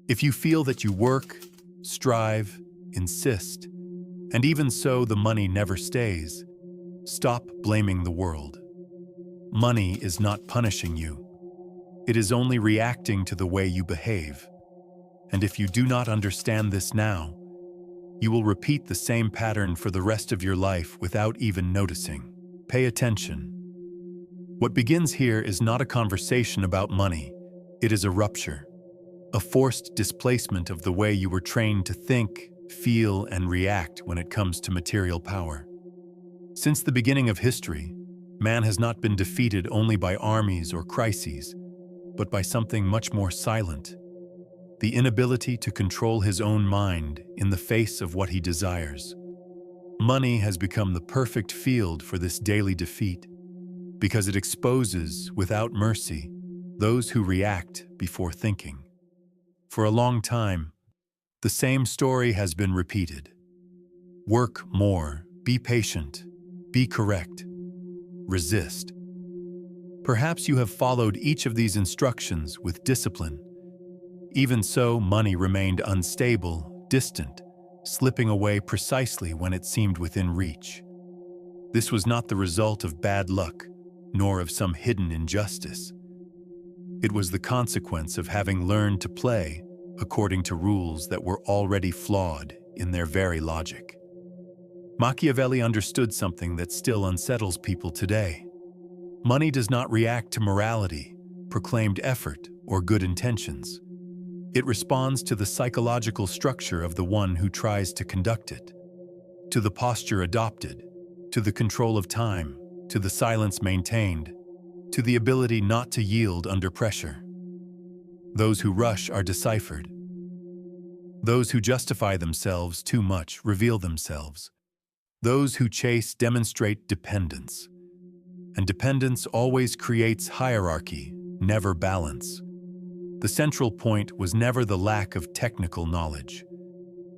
If you feel that you work, strive, insist, and even so the money never stays, stop blaming the world. Money is not punishing you. It is only reacting to the way you behave. And if you do not understand this now, you will repeat the same pattern for the rest of your life without even noticing. Pay attention. What begins here is not a conversation about money. It is a rupture, a forced displacement of the way you were trained to think, feel, and react when it comes to material power. Since the beginning of history, man has not been defeated only by armies or crises, but by something much more silent: the inability to control his own mind in the face of what he desires. Money has become the perfect field for this daily defeat because it exposes, without mercy, those who react before thinking. For a long time, the same story has been repeated. Work more, be patient, be correct, resist. Perhaps you have followed each of these instructions with discipline. Even so, money remained unstable, distant, slipping away precisely when it seemed within reach. This was not the result of bad luck, nor of some hidden injustice. It was the consequence of having learned to play according to rules that were already flawed in their very logic. Machiavelli understood something that still unsettles people today. Money does not react to morality, proclaimed effort, or good intentions. It responds to the psychological structure of the one who tries to conduct it, to the posture adopted, to the control of time, to the silence maintained, to the ability not to yield under pressure. Those who rush are deciphered. Those who justify themselves too much reveal themselves. Those who chase demonstrate dependence. And dependence always creates hierarchy, never balance. The central point was never the lack of technical knowledge.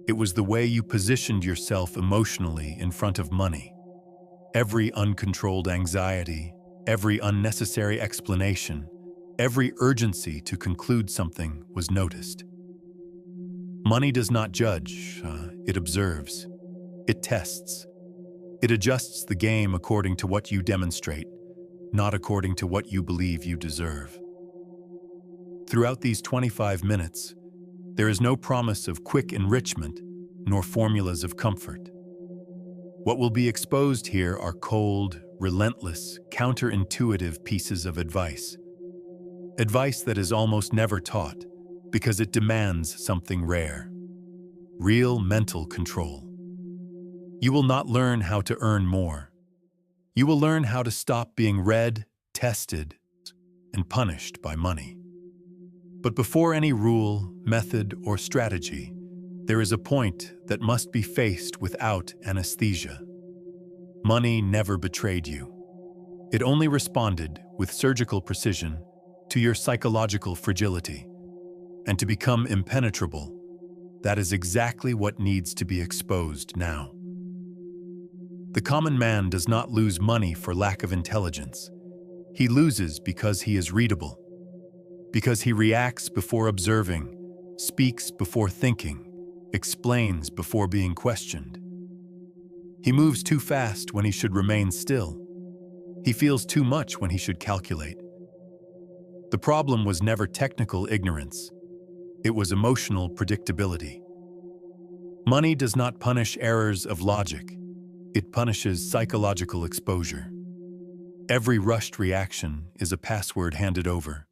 It was the way you positioned yourself emotionally in front of money. Every uncontrolled anxiety, every unnecessary explanation, every urgency to conclude something was noticed. Money does not judge, it observes. It tests. It adjusts the game according to what you demonstrate, not according to what you believe you deserve. Throughout these 25 minutes, there is no promise of quick enrichment nor formulas of comfort. What will be exposed here are cold, relentless, counterintuitive pieces of advice. Advice that is almost never taught because it demands something rare: real mental control. You will not learn how to earn more. You will learn how to stop being read, tested, and punished by money. But before any rule, method, or strategy, there is a point that must be faced without anesthesia. Money never betrayed you. It only responded with surgical precision to your psychological fragility. And to become impenetrable, that is exactly what needs to be exposed now. The common man does not lose money for lack of intelligence. He loses because he is readable, because he reacts before observing, speaks before thinking, explains before being questioned. He moves too fast when he should remain still. He feels too much when he should calculate. The problem was never technical ignorance. It was emotional predictability. Money does not punish errors of logic. It punishes psychological exposure. Every rushed reaction is a password handed over.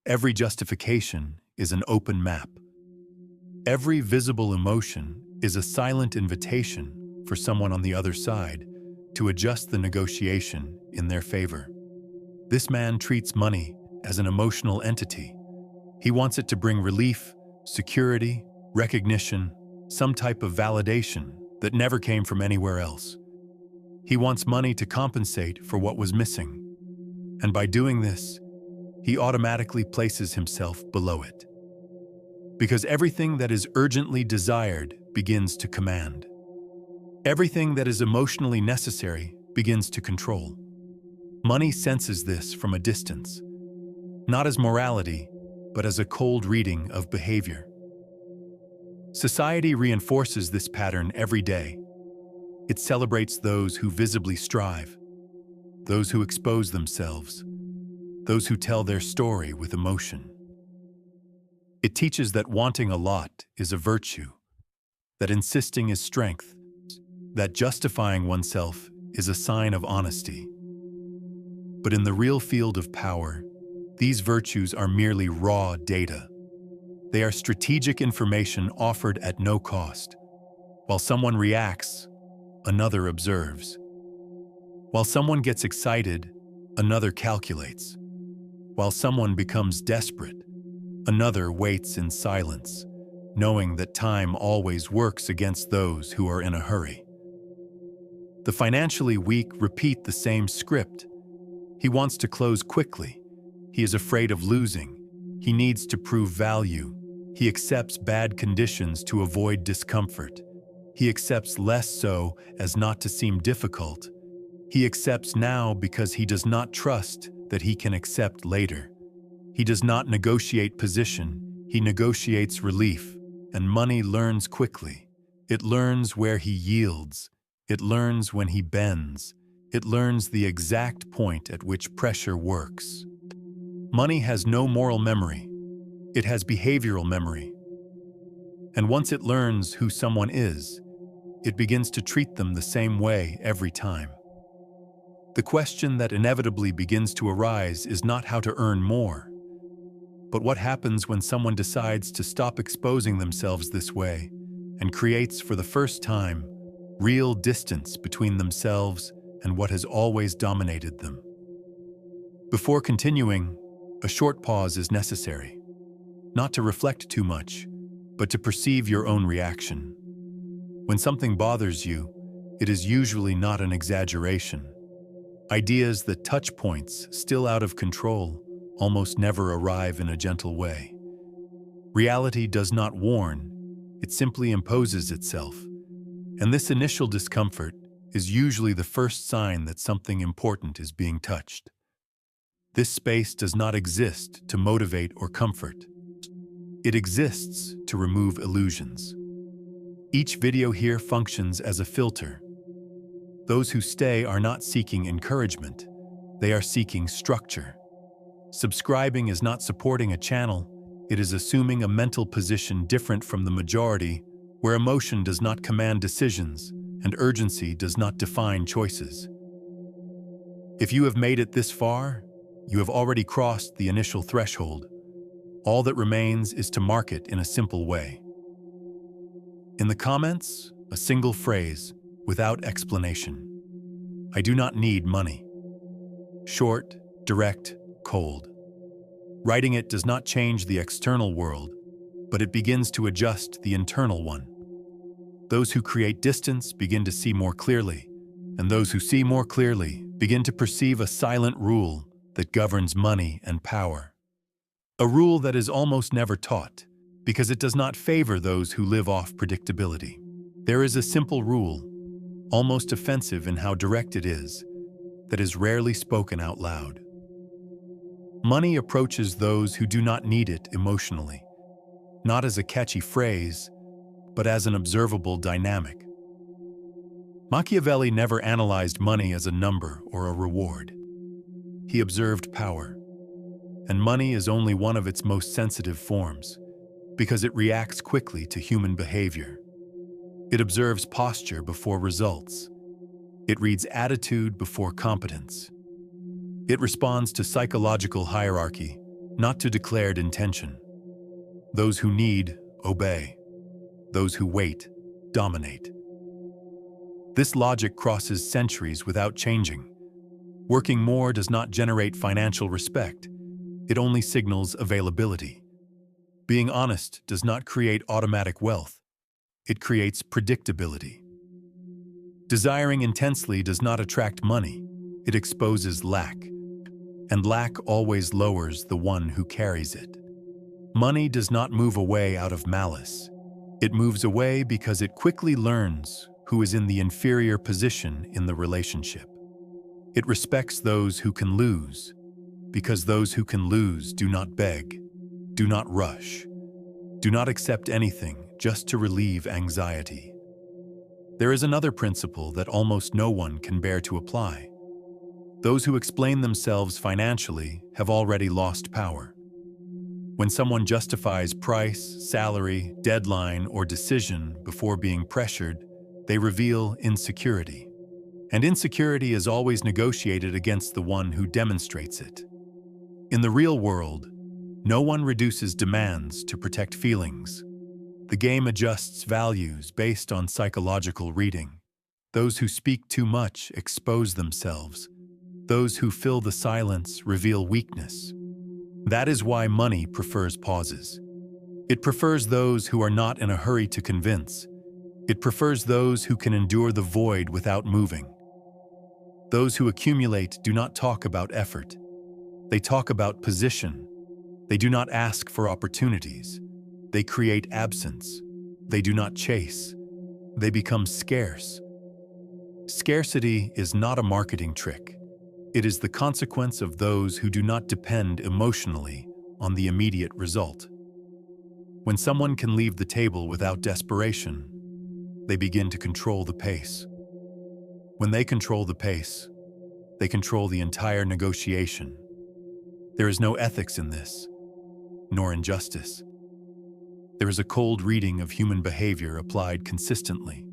Every justification is an open map. Every visible emotion is a silent invitation for someone on the other side to adjust the negotiation in their favor. This man treats money as an emotional entity. He wants it to bring relief, security, recognition, some type of validation that never came from anywhere else. He wants money to compensate for what was missing. And by doing this, he automatically places himself below it. Because everything that is urgently desired begins to command. Everything that is emotionally necessary begins to control. Money senses this from a distance, not as morality, but as a cold reading of behavior. Society reinforces this pattern every day. It celebrates those who visibly strive, those who expose themselves, those who tell their story with emotion. It teaches that wanting a lot is a virtue, that insisting is strength, that justifying oneself is a sign of honesty. But in the real field of power, these virtues are merely raw data. They are strategic information offered at no cost. While someone reacts, another observes. While someone gets excited, another calculates. While someone becomes desperate, another waits in silence, knowing that time always works against those who are in a hurry. The financially weak repeat the same script. He wants to close quickly. He is afraid of losing. He needs to prove value. He accepts bad conditions to avoid discomfort. He accepts less so as not to seem difficult. He accepts now because he does not trust that he can accept later. He does not negotiate position, he negotiates relief, and money learns quickly. It learns where he yields. It learns when he bends. It learns the exact point at which pressure works. Money has no moral memory. It has behavioral memory. And once it learns who someone is, it begins to treat them the same way every time. The question that inevitably begins to arise is not how to earn more, but what happens when someone decides to stop exposing themselves this way and creates for the first time real distance between themselves and what has always dominated them. Before continuing, a short pause is necessary, not to reflect too much, but to perceive your own reaction. When something bothers you, it is usually not an exaggeration. Ideas that touch points still out of control almost never arrive in a gentle way. Reality does not warn, it simply imposes itself. And this initial discomfort is usually the first sign that something important is being touched. This space does not exist to motivate or comfort. It exists to remove illusions. Each video here functions as a filter. Those who stay are not seeking encouragement, they are seeking structure. Subscribing is not supporting a channel, it is assuming a mental position different from the majority, where emotion does not command decisions and urgency does not define choices. If you have made it this far, you have already crossed the initial threshold. All that remains is to mark it in a simple way. In the comments, a single phrase, without explanation. I do not need money. Short, direct, cold. Writing it does not change the external world, but it begins to adjust the internal one. Those who create distance begin to see more clearly, and those who see more clearly begin to perceive a silent rule that governs money and power. A rule that is almost never taught, because it does not favor those who live off predictability. There is a simple rule, almost offensive in how direct it is, that is rarely spoken out loud. Money approaches those who do not need it emotionally, not as a catchy phrase, but as an observable dynamic. Machiavelli never analyzed money as a number or a reward. He observed power, and money is only one of its most sensitive forms, because it reacts quickly to human behavior. It observes posture before results. It reads attitude before competence. It responds to psychological hierarchy, not to declared intention. Those who need, obey. Those who wait, dominate. This logic crosses centuries without changing. Working more does not generate financial respect. It only signals availability. Being honest does not create automatic wealth. It creates predictability. Desiring intensely does not attract money. It exposes lack. And lack always lowers the one who carries it. Money does not move away out of malice. It moves away because it quickly learns who is in the inferior position in the relationship. It respects those who can lose, because those who can lose do not beg, do not rush, do not accept anything just to relieve anxiety. There is another principle that almost no one can bear to apply. Those who explain themselves financially have already lost power. When someone justifies price, salary, deadline, or decision before being pressured, they reveal insecurity. And insecurity is always negotiated against the one who demonstrates it. In the real world, no one reduces demands to protect feelings. The game adjusts values based on psychological reading. Those who speak too much expose themselves. Those who fill the silence reveal weakness. That is why money prefers pauses. It prefers those who are not in a hurry to convince. It prefers those who can endure the void without moving. Those who accumulate do not talk about effort. They talk about position. They do not ask for opportunities. They create absence. They do not chase. They become scarce. Scarcity is not a marketing trick. It is the consequence of those who do not depend emotionally on the immediate result. When someone can leave the table without desperation, they begin to control the pace. When they control the pace, they control the entire negotiation. There is no ethics in this, nor injustice. There is a cold reading of human behavior applied consistently.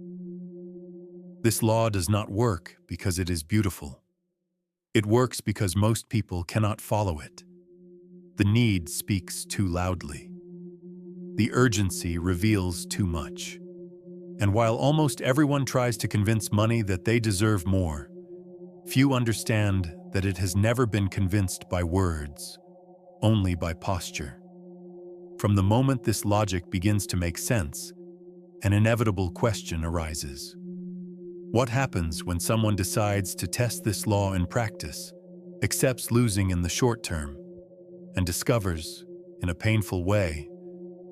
This law does not work because it is beautiful. It works because most people cannot follow it. The need speaks too loudly. The urgency reveals too much. And while almost everyone tries to convince money that they deserve more, few understand that it has never been convinced by words, only by posture. From the moment this logic begins to make sense, an inevitable question arises. What happens when someone decides to test this law in practice, accepts losing in the short term, and discovers, in a painful way,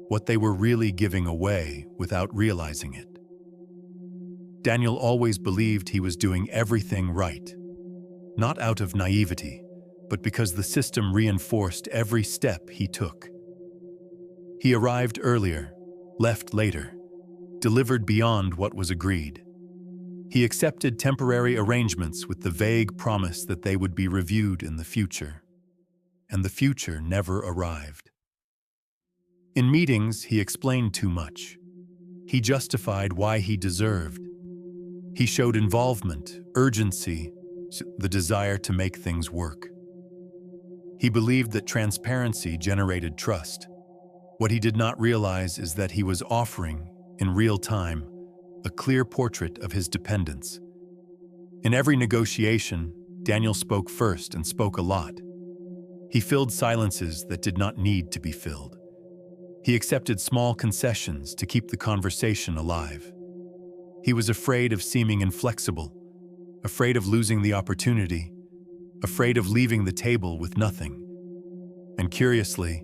what they were really giving away without realizing it? Daniel always believed he was doing everything right, not out of naivety, but because the system reinforced every step he took. He arrived earlier, left later, delivered beyond what was agreed. He accepted temporary arrangements with the vague promise that they would be reviewed in the future. And the future never arrived. In meetings, he explained too much. He justified why he deserved. He showed involvement, urgency, the desire to make things work. He believed that transparency generated trust. What he did not realize is that he was offering, in real time, a clear portrait of his dependence. In every negotiation, Daniel spoke first and spoke a lot. He filled silences that did not need to be filled. He accepted small concessions to keep the conversation alive. He was afraid of seeming inflexible, afraid of losing the opportunity, afraid of leaving the table with nothing. And curiously,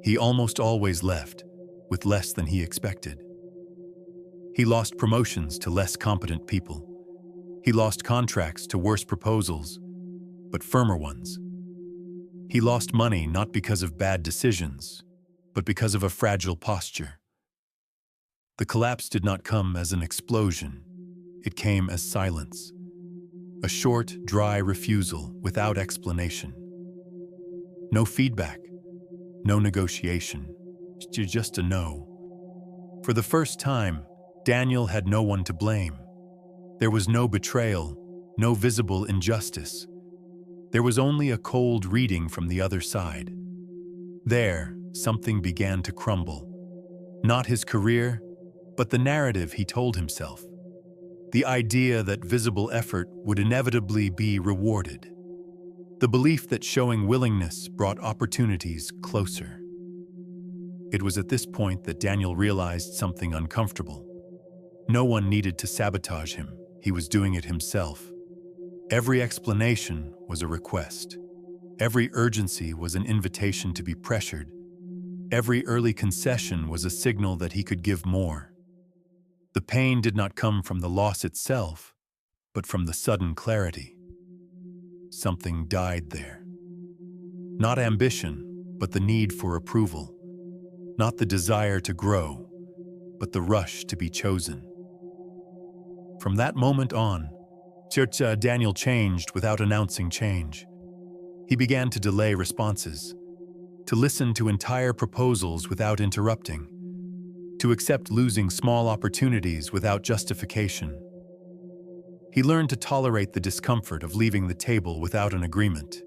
he almost always left with less than he expected. He lost promotions to less competent people. He lost contracts to worse proposals, but firmer ones. He lost money not because of bad decisions, but because of a fragile posture. The collapse did not come as an explosion. It came as silence. A short, dry refusal without explanation. No feedback, no negotiation, just a no. For the first time, Daniel had no one to blame. There was no betrayal, no visible injustice. There was only a cold reading from the other side. There, something began to crumble. Not his career, but the narrative he told himself. The idea that visible effort would inevitably be rewarded. The belief that showing willingness brought opportunities closer. It was at this point that Daniel realized something uncomfortable. No one needed to sabotage him. He was doing it himself. Every explanation was a request. Every urgency was an invitation to be pressured. Every early concession was a signal that he could give more. The pain did not come from the loss itself, but from the sudden clarity. Something died there. Not ambition, but the need for approval. Not the desire to grow, but the rush to be chosen. From that moment on, Daniel changed without announcing change. He began to delay responses, to listen to entire proposals without interrupting, to accept losing small opportunities without justification. He learned to tolerate the discomfort of leaving the table without an agreement.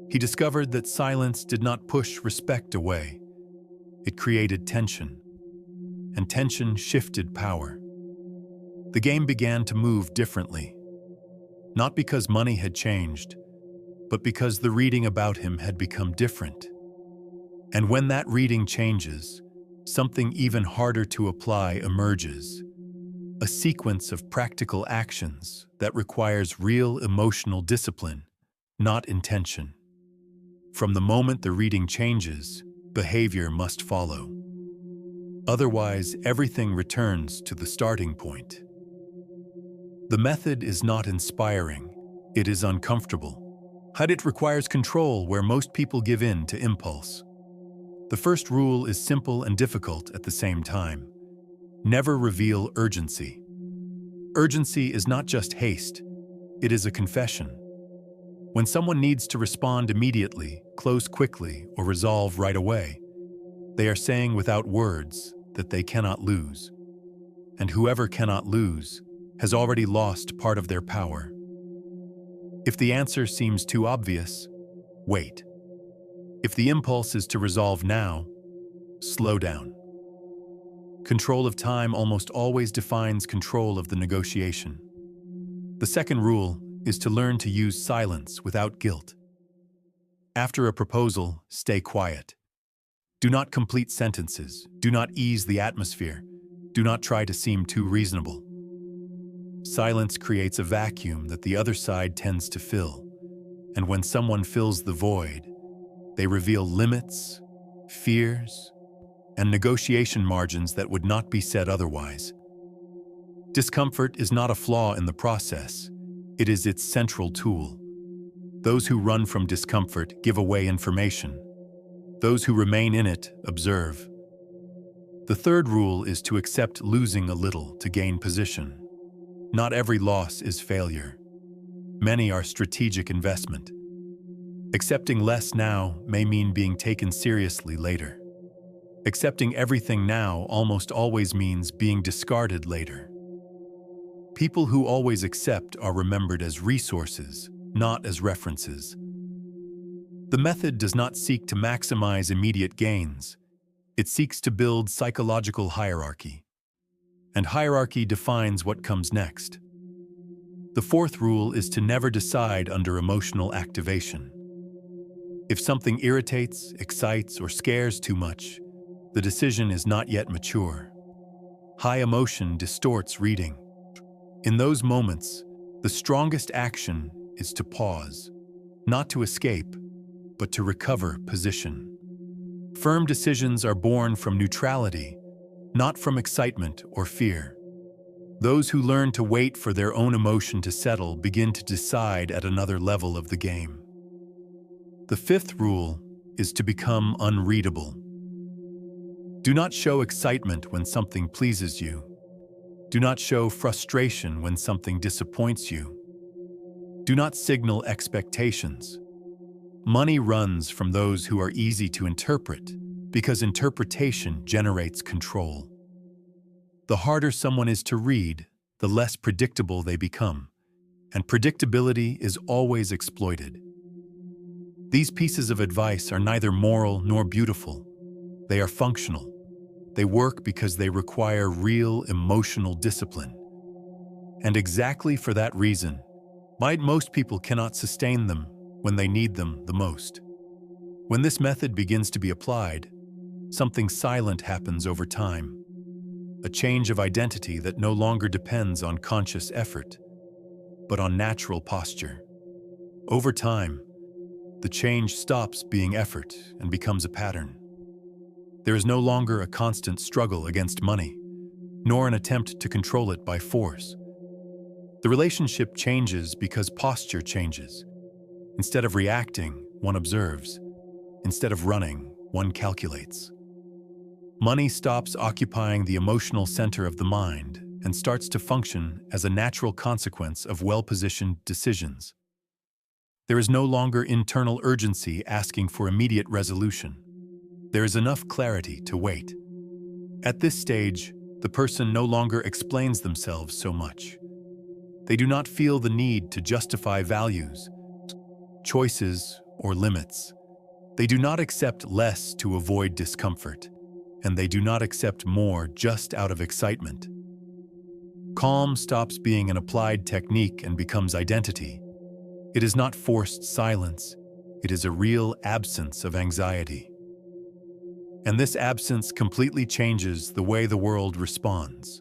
He discovered that silence did not push respect away. It created tension, and tension shifted power. The game began to move differently, not because money had changed, but because the reading about him had become different. And when that reading changes, something even harder to apply emerges, a sequence of practical actions that requires real emotional discipline, not intention. From the moment the reading changes, behavior must follow. Otherwise, everything returns to the starting point. The method is not inspiring, it is uncomfortable. It requires control where most people give in to impulse. The first rule is simple and difficult at the same time. Never reveal urgency. Urgency is not just haste, it is a confession. When someone needs to respond immediately, close quickly, or resolve right away, they are saying without words that they cannot lose. And whoever cannot lose has already lost part of their power. If the answer seems too obvious, wait. If the impulse is to resolve now, slow down. Control of time almost always defines control of the negotiation. The second rule is to learn to use silence without guilt. After a proposal, stay quiet. Do not complete sentences. Do not ease the atmosphere. Do not try to seem too reasonable. Silence creates a vacuum that the other side tends to fill. And when someone fills the void, they reveal limits, fears, and negotiation margins that would not be said otherwise. Discomfort is not a flaw in the process. It is its central tool. Those who run from discomfort give away information. Those who remain in it observe. The third rule is to accept losing a little to gain position. Not every loss is failure. Many are strategic investment. Accepting less now may mean being taken seriously later. Accepting everything now almost always means being discarded later. People who always accept are remembered as resources, not as references. The method does not seek to maximize immediate gains. It seeks to build psychological hierarchy. And hierarchy defines what comes next. The fourth rule is to never decide under emotional activation. If something irritates, excites, or scares too much, the decision is not yet mature. High emotion distorts reading. In those moments, the strongest action is to pause, not to escape, but to recover position. Firm decisions are born from neutrality, not from excitement or fear. Those who learn to wait for their own emotion to settle begin to decide at another level of the game. The fifth rule is to become unreadable. Do not show excitement when something pleases you. Do not show frustration when something disappoints you. Do not signal expectations. Money runs from those who are easy to interpret because interpretation generates control. The harder someone is to read, the less predictable they become, and predictability is always exploited. These pieces of advice are neither moral nor beautiful. They are functional. They work because they require real emotional discipline. And exactly for that reason, most people cannot sustain them when they need them the most. When this method begins to be applied, something silent happens over time. A change of identity that no longer depends on conscious effort, but on natural posture. Over time, the change stops being effort and becomes a pattern. There is no longer a constant struggle against money, nor an attempt to control it by force. The relationship changes because posture changes. Instead of reacting, one observes. Instead of running, one calculates. Money stops occupying the emotional center of the mind and starts to function as a natural consequence of well-positioned decisions. There is no longer internal urgency asking for immediate resolution. There is enough clarity to wait. At this stage, the person no longer explains themselves so much. They do not feel the need to justify values, choices, or limits. They do not accept less to avoid discomfort, and they do not accept more just out of excitement. Calm stops being an applied technique and becomes identity. It is not forced silence, it is a real absence of anxiety. And this absence completely changes the way the world responds.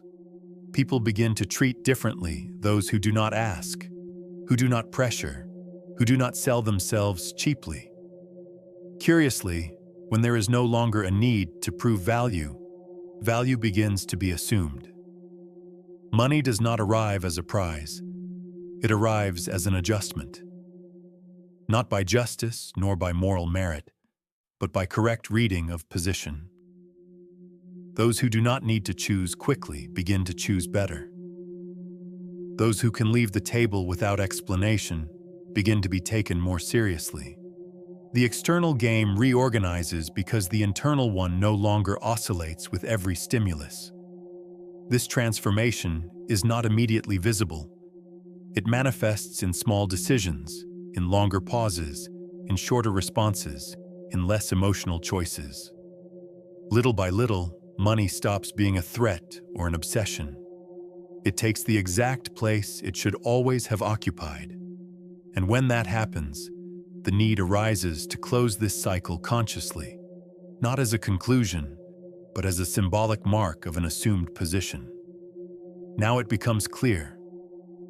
People begin to treat differently those who do not ask, who do not pressure, who do not sell themselves cheaply. Curiously, when there is no longer a need to prove value, value begins to be assumed. Money does not arrive as a prize. It arrives as an adjustment. Not by justice nor by moral merit, but by correct reading of position. Those who do not need to choose quickly begin to choose better. Those who can leave the table without explanation begin to be taken more seriously. The external game reorganizes because the internal one no longer oscillates with every stimulus. This transformation is not immediately visible. It manifests in small decisions, in longer pauses, in shorter responses, in less emotional choices. Little by little, money stops being a threat or an obsession. It takes the exact place it should always have occupied. And when that happens, the need arises to close this cycle consciously, not as a conclusion, but as a symbolic mark of an assumed position. Now it becomes clear.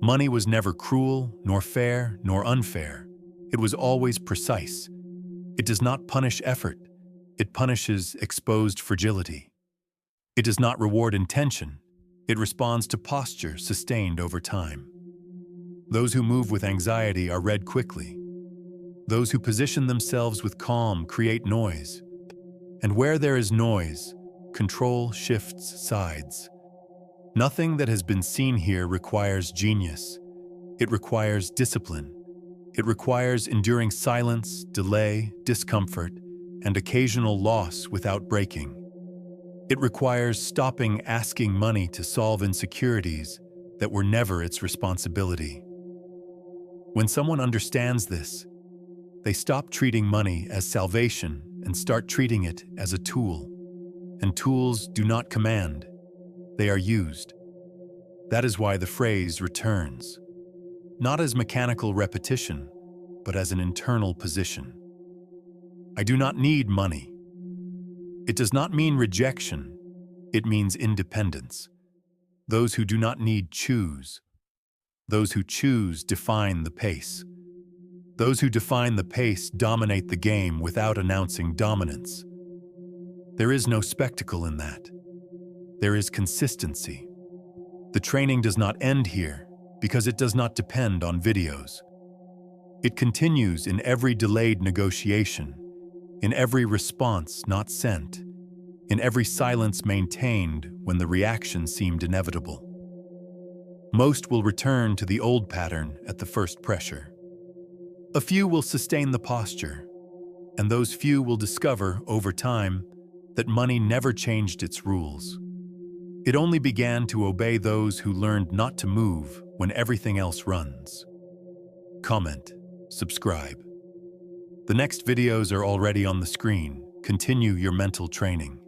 Money was never cruel, nor fair, nor unfair. It was always precise. It does not punish effort. It punishes exposed fragility. It does not reward intention. It responds to posture sustained over time. Those who move with anxiety are read quickly. Those who position themselves with calm create noise. And where there is noise, control shifts sides. Nothing that has been seen here requires genius. It requires discipline. It requires enduring silence, delay, discomfort, and occasional loss without breaking. It requires stopping asking money to solve insecurities that were never its responsibility. When someone understands this, they stop treating money as salvation and start treating it as a tool. And tools do not command, they are used. That is why the phrase returns, not as mechanical repetition, but as an internal position. I do not need money. It does not mean rejection, it means independence. Those who do not need choose. Those who choose define the pace. Those who define the pace dominate the game without announcing dominance. There is no spectacle in that. There is consistency. The training does not end here because it does not depend on videos. It continues in every delayed negotiation, in every response not sent, in every silence maintained when the reaction seemed inevitable. Most will return to the old pattern at the first pressure. A few will sustain the posture, and those few will discover, over time, that money never changed its rules. It only began to obey those who learned not to move when everything else runs. Comment, subscribe. The next videos are already on the screen. Continue your mental training.